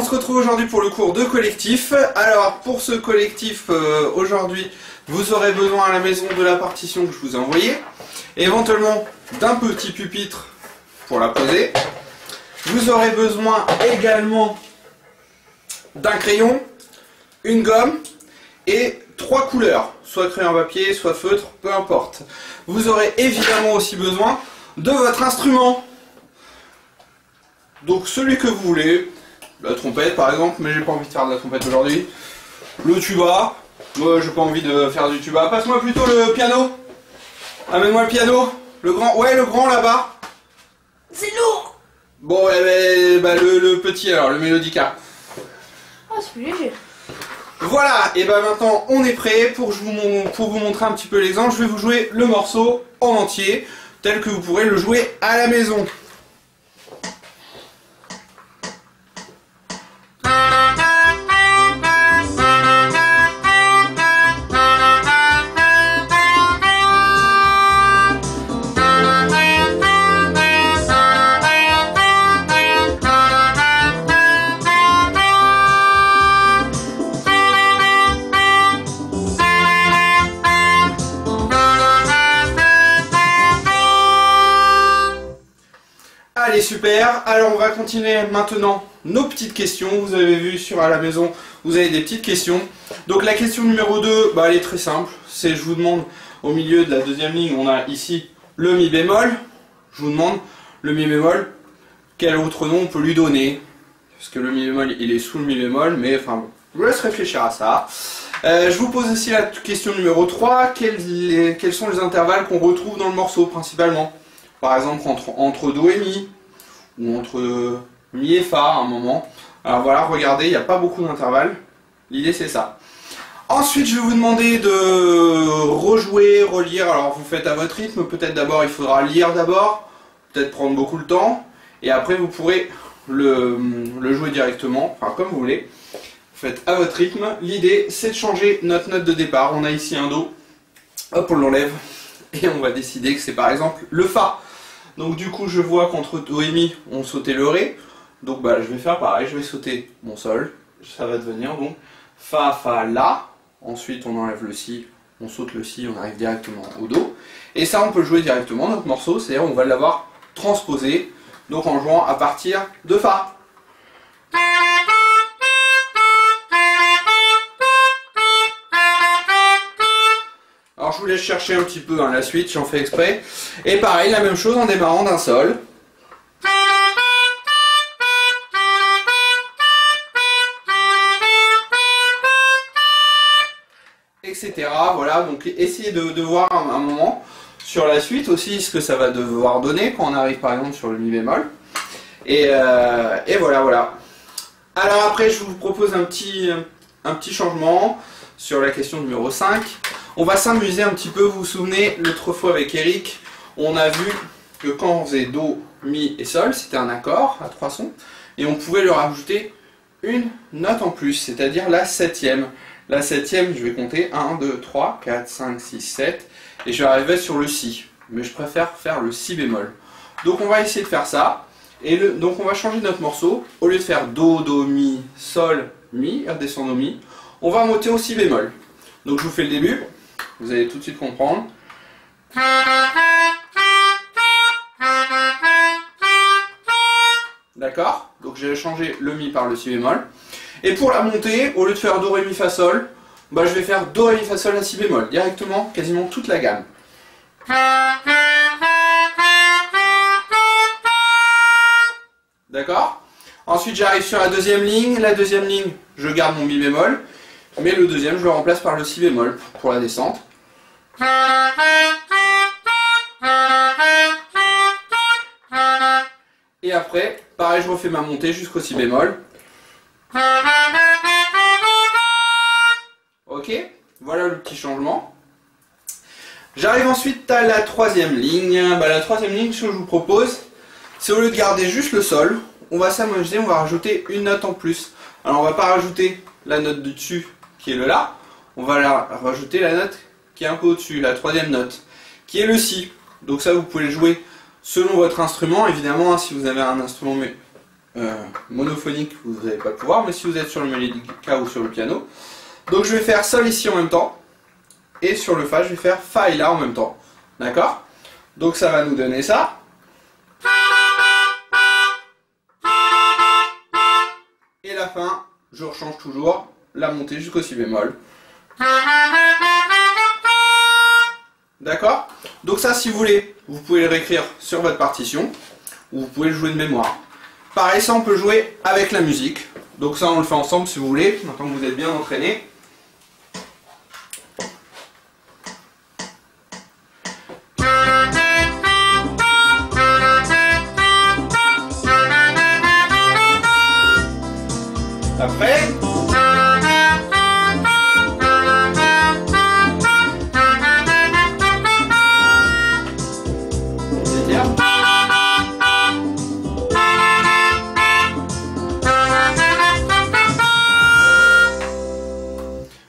se retrouve aujourd'hui pour le cours de collectif. Alors pour ce collectif aujourd'hui, vous aurez besoin à la maison de la partition que je vous ai envoyée, éventuellement d'un petit pupitre pour la poser. Vous aurez besoin également d'un crayon, une gomme et 3 couleurs, soit crayon papier, soit feutre, peu importe. Vous aurez évidemment aussi besoin de votre instrument. Donc celui que vous voulez, la trompette par exemple, mais j'ai pas envie de faire de la trompette aujourd'hui. Le tuba, moi j'ai pas envie de faire du tuba. Passe-moi plutôt le piano. Amène-moi le piano. Le grand, ouais le grand là-bas. C'est lourd. Bon, bah, le petit alors, le mélodica. Oh c'est plus léger. Voilà, et bah maintenant on est prêt pour vous montrer un petit peu l'exemple. Je vais vous jouer le morceau en entier, tel que vous pourrez le jouer à la maison. Allez super, alors on va continuer maintenant nos petites questions. Vous avez vu sur à la maison, vous avez des petites questions. Donc la question numéro 2, bah, elle est très simple. C'est je vous demande au milieu de la deuxième ligne, on a ici le mi bémol. Je vous demande le mi bémol, quel autre nom on peut lui donner. Parce que le mi bémol il est sous le mi bémol, mais enfin bon, je vous laisse réfléchir à ça. Je vous pose aussi la question numéro 3, quels sont les intervalles qu'on retrouve dans le morceau principalement. Par exemple entre Do et Mi, ou entre Mi et Fa à un moment. Alors voilà, regardez, il n'y a pas beaucoup d'intervalles. L'idée c'est ça. Ensuite, je vais vous demander de rejouer, relire. Alors vous faites à votre rythme. Peut-être d'abord, il faudra lire d'abord. Peut-être prendre beaucoup le temps. Et après, vous pourrez le jouer directement. Enfin, comme vous voulez. Vous faites à votre rythme. L'idée, c'est de changer notre note de départ. On a ici un Do. Hop, on l'enlève. Et on va décider que c'est par exemple le Fa. Donc du coup je vois qu'entre Do et Mi on sautait le Ré. Donc bah je vais faire pareil, je vais sauter mon Sol. Ça va devenir donc Fa, Fa, La. Ensuite on enlève le Si, on saute le Si, on arrive directement au Do. Et ça on peut jouer directement notre morceau, c'est-à-dire on va l'avoir transposé. Donc en jouant à partir de Fa. Alors je vous laisse chercher un petit peu la suite, j'en fais exprès. Et pareil, la même chose en démarrant d'un Sol. Etc. Voilà, donc essayez de voir un moment sur la suite aussi ce que ça va devoir donner quand on arrive par exemple sur le Mi bémol. Et voilà. Alors après je vous propose un petit changement sur la question numéro 5. On va s'amuser un petit peu, vous vous souvenez, l'autre fois avec Eric, on a vu que quand on faisait Do, Mi et Sol, c'était un accord à 3 sons, et on pouvait leur ajouter une note en plus, c'est-à-dire la 7e. La 7e, je vais compter 1, 2, 3, 4, 5, 6, 7, et je vais arriver sur le Si, mais je préfère faire le Si bémol. Donc on va essayer de faire ça, et donc on va changer notre morceau, au lieu de faire Do, Do, Mi, Sol, Mi, redescendre au Mi, on va monter au Si bémol. Donc je vous fais le début. Vous allez tout de suite comprendre. D'accord? Donc j'ai changé le Mi par le Si bémol. Et pour la montée, au lieu de faire Do, Ré, Mi, Fa, Sol, bah, je vais faire Do, Ré, Mi, Fa, Sol, La, Si bémol. Directement, quasiment toute la gamme. D'accord? Ensuite j'arrive sur la deuxième ligne. La deuxième ligne, je garde mon Mi bémol. Mais le deuxième, je le remplace par le Si bémol pour la descente. Et après, pareil, je refais ma montée jusqu'au Si bémol. Ok, voilà le petit changement. J'arrive ensuite à la troisième ligne. Bah, la troisième ligne, ce que je vous propose, c'est au lieu de garder juste le Sol, on va s'amuser, on va rajouter une note en plus. Alors on va pas rajouter la note du dessus qui est le La, on va rajouter la note qui est un peu au-dessus, la troisième note, qui est le Si. Donc ça vous pouvez le jouer selon votre instrument, évidemment, si vous avez un instrument monophonique, vous n'allez pas le pouvoir, mais si vous êtes sur le mélodica ou sur le piano. Donc je vais faire Sol ici en même temps, et sur le Fa, je vais faire Fa et La en même temps. D'accord? Donc ça va nous donner ça. Et la fin, je rechange toujours la montée jusqu'au Si bémol. D'accord? Donc ça, si vous voulez, vous pouvez le réécrire sur votre partition, ou vous pouvez le jouer de mémoire. Pareil, ça on peut jouer avec la musique. Donc ça on le fait ensemble si vous voulez, maintenant que vous êtes bien entraînés. Après,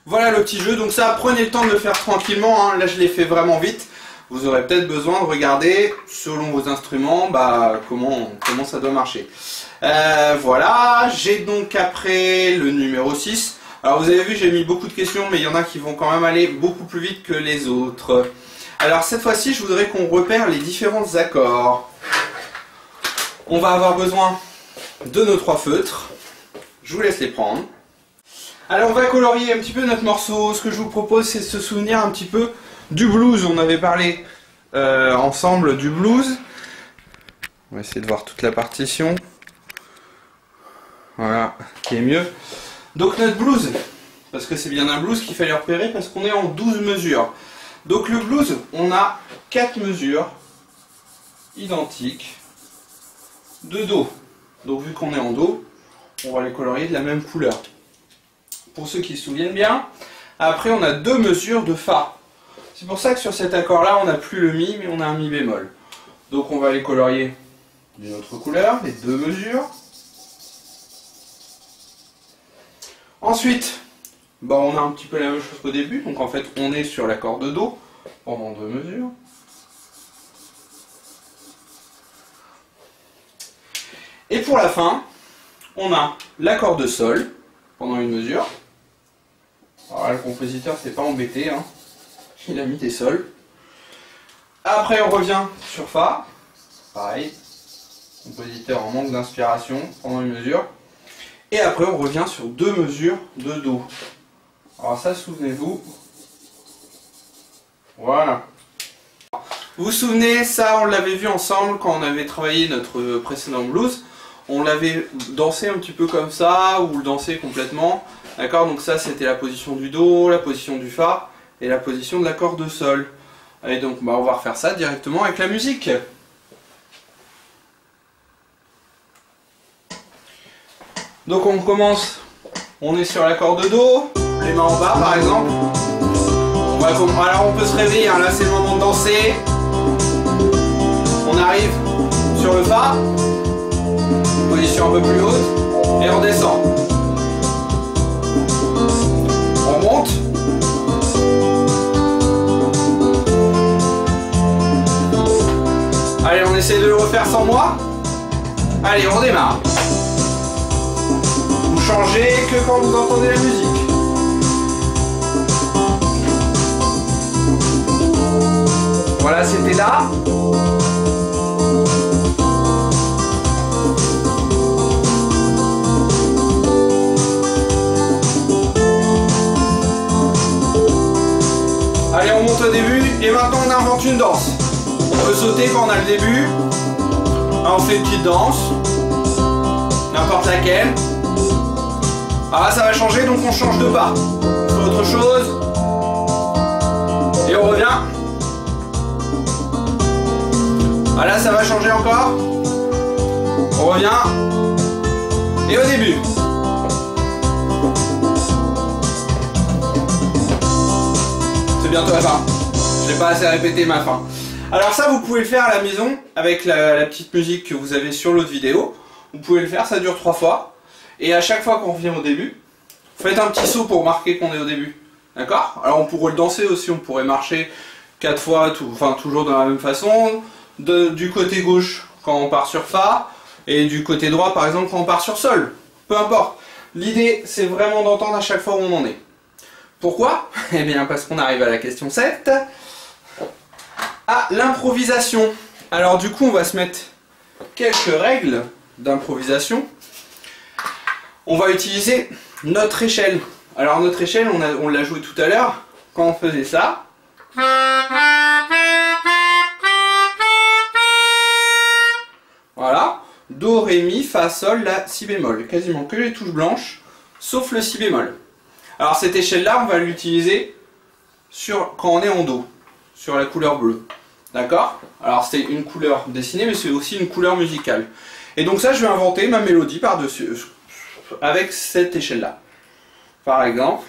voilà le petit jeu. Donc ça, prenez le temps de le faire tranquillement, hein. Là je l'ai fait vraiment vite. Vous aurez peut-être besoin de regarder selon vos instruments comment ça doit marcher. Voilà, j'ai donc après le numéro 6. Alors vous avez vu, j'ai mis beaucoup de questions, mais il y en a qui vont quand même aller beaucoup plus vite que les autres. Alors cette fois-ci, je voudrais qu'on repère les différents accords. On va avoir besoin de nos 3 feutres. Je vous laisse les prendre. Alors on va colorier un petit peu notre morceau. Ce que je vous propose, c'est de se souvenir un petit peu du blues. On avait parlé ensemble du blues. On va essayer de voir toute la partition. Voilà, qui est mieux. Donc notre blues, parce que c'est bien un blues qu'il fallait repérer, parce qu'on est en 12 mesures. Donc le blues, on a 4 mesures identiques de Do. Donc vu qu'on est en Do, on va les colorier de la même couleur. Pour ceux qui se souviennent bien, après on a 2 mesures de Fa. C'est pour ça que sur cet accord-là, on n'a plus le Mi, mais on a un Mi bémol. Donc on va les colorier d'une autre couleur, les 2 mesures. Ensuite, on a un petit peu la même chose qu'au début, donc en fait on est sur l'accord de Do pendant 2 mesures. Et pour la fin, on a l'accord de Sol pendant 1 mesure. Alors là, le compositeur s'est pas embêté, hein. Il a mis des sols. Après on revient sur Fa, pareil, compositeur en manque d'inspiration pendant 1 mesure. Et après on revient sur 2 mesures de Do. Alors ça, souvenez-vous. Voilà. Vous vous souvenez, ça on l'avait vu ensemble quand on avait travaillé notre précédent blues. On l'avait dansé un petit peu comme ça, ou le dansé complètement. D'accord, donc ça c'était la position du Do, la position du Fa et la position de l'accord de Sol. Et donc on va refaire ça directement avec la musique. Donc on commence, on est sur l'accord de Do, les mains en bas par exemple. Alors on peut se réveiller, hein. Là c'est le moment de danser. On arrive sur le Fa, position un peu plus haute, et on descend. On monte. Allez, on essaie de le refaire sans moi. Allez, on démarre. Vous changez que quand vous entendez la musique. Voilà, c'était là. Allez, on monte au début et maintenant on invente une danse. On peut sauter quand on a le début. Là, on fait une petite danse. N'importe laquelle. Ah là, ça va changer, donc on change de pas. On fait autre chose. Et on revient. Ah là, ça va changer encore. On revient. Et au début. C'est bientôt la fin. Je n'ai pas assez répété ma fin. Alors ça, vous pouvez le faire à la maison avec la petite musique que vous avez sur l'autre vidéo. Vous pouvez le faire, ça dure 3 fois. Et à chaque fois qu'on revient au début, faites un petit saut pour marquer qu'on est au début. D'accord? Alors on pourrait le danser aussi, on pourrait marcher 4 fois, toujours de la même façon. Du côté gauche, quand on part sur Fa, Et du côté droit, par exemple, quand on part sur sol. Peu importe. L'idée, c'est vraiment d'entendre à chaque fois où on en est. Pourquoi? Eh bien, parce qu'on arrive à la question 7. À l'improvisation. Alors du coup, on va se mettre quelques règles d'improvisation. On va utiliser notre échelle. Alors notre échelle, on l'a joué tout à l'heure, quand on faisait ça. Voilà. Do, Ré, Mi, Fa, Sol, La, Si bémol. Quasiment que les touches blanches, sauf le Si bémol. Alors cette échelle-là, on va l'utiliser quand on est en Do, sur la couleur bleue. D'accord? Alors c'est une couleur dessinée, mais c'est aussi une couleur musicale. Et donc ça, je vais inventer ma mélodie par-dessus, avec cette échelle-là. Par exemple.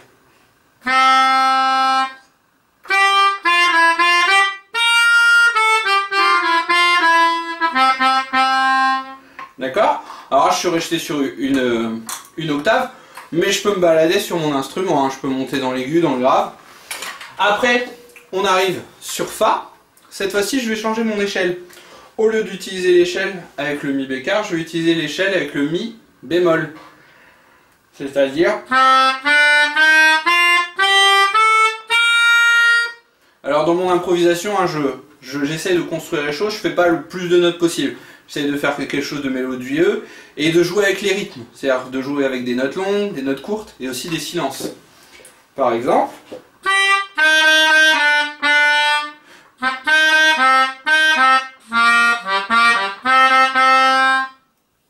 D'accord? Alors je suis resté sur une octave, mais je peux me balader sur mon instrument, hein. Je peux monter dans l'aigu, dans le grave. Après, on arrive sur Fa. Cette fois-ci, je vais changer mon échelle. Au lieu d'utiliser l'échelle avec le Mi bécard, je vais utiliser l'échelle avec le Mi bémol. C'est-à-dire... Alors dans mon improvisation, hein, j'essaie de construire les choses, je fais pas le plus de notes possible. J'essaie de faire quelque chose de mélodieux et de jouer avec les rythmes. C'est-à-dire de jouer avec des notes longues, des notes courtes et aussi des silences. Par exemple...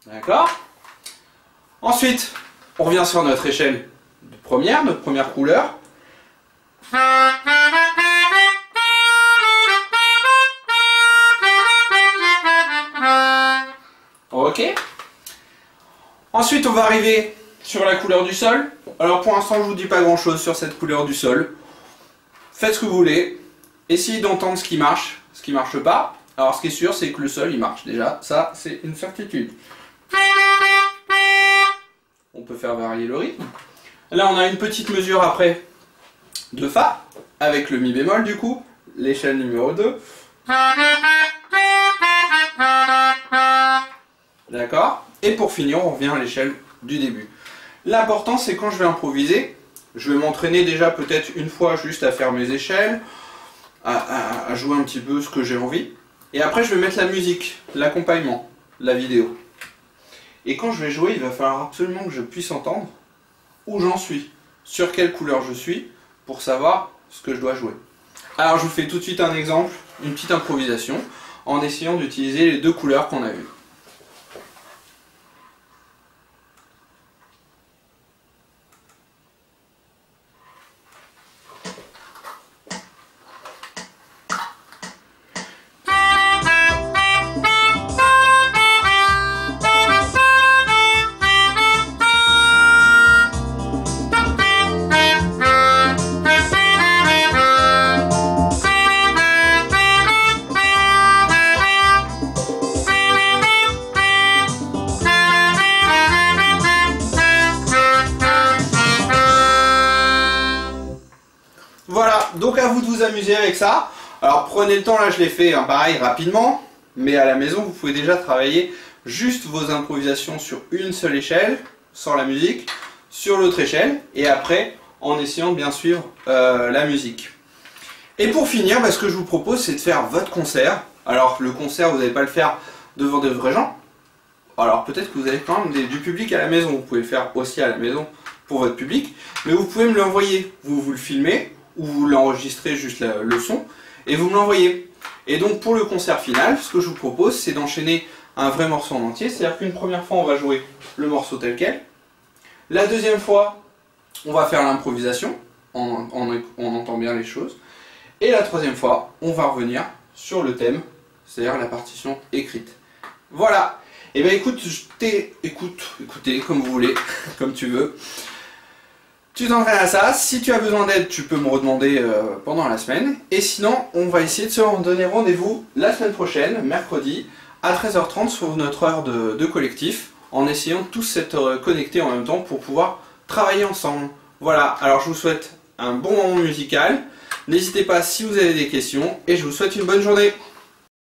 D'accord? Ensuite, on revient sur notre échelle de première, notre première couleur. Ok. Ensuite, on va arriver sur la couleur du sol. Alors pour l'instant, je vous dis pas grand chose sur cette couleur du sol. Faites ce que vous voulez. Essayez d'entendre ce qui marche pas. Alors ce qui est sûr, c'est que le sol il marche déjà. Ça, c'est une certitude. On peut faire varier le rythme. Là, on a une petite mesure après de Fa, avec le Mi bémol du coup, l'échelle numéro 2. D'accord? Et pour finir, on revient à l'échelle du début. L'important, c'est quand je vais improviser, je vais m'entraîner déjà peut-être une fois juste à faire mes échelles, à jouer un petit peu ce que j'ai envie. Et après, je vais mettre la musique, l'accompagnement, la vidéo. Et quand je vais jouer, il va falloir absolument que je puisse entendre où j'en suis, sur quelle couleur je suis, pour savoir ce que je dois jouer. Alors je vous fais tout de suite un exemple, une petite improvisation, en essayant d'utiliser les deux couleurs qu'on a vues. Voilà, donc à vous de vous amuser avec ça. Alors prenez le temps, là je l'ai fait pareil rapidement, mais à la maison vous pouvez déjà travailler juste vos improvisations sur une seule échelle, sans la musique, sur l'autre échelle, et après en essayant de bien suivre la musique. Et pour finir, ce que je vous propose c'est de faire votre concert. Alors le concert vous n'allez pas le faire devant de vrais gens, alors peut-être que vous avez quand même du public à la maison, vous pouvez le faire aussi à la maison pour votre public, mais vous pouvez me l'envoyer, vous le filmez, ou vous l'enregistrez juste le son, et vous me l'envoyez. Et donc pour le concert final, ce que je vous propose, c'est d'enchaîner un vrai morceau en entier, c'est-à-dire qu'une première fois, on va jouer le morceau tel quel. La deuxième fois, on va faire l'improvisation, on entend bien les choses. Et la troisième fois, on va revenir sur le thème, c'est-à-dire la partition écrite. Voilà. Et bien écoutez, comme vous voulez, comme tu veux. Tu t'entraînes à ça, si tu as besoin d'aide, tu peux me redemander pendant la semaine. Et sinon, on va essayer de se donner rendez-vous la semaine prochaine, mercredi, à 13h30 sur notre heure de collectif, en essayant de tous s'être connectés en même temps pour pouvoir travailler ensemble. Voilà, alors je vous souhaite un bon moment musical, n'hésitez pas si vous avez des questions, et je vous souhaite une bonne journée.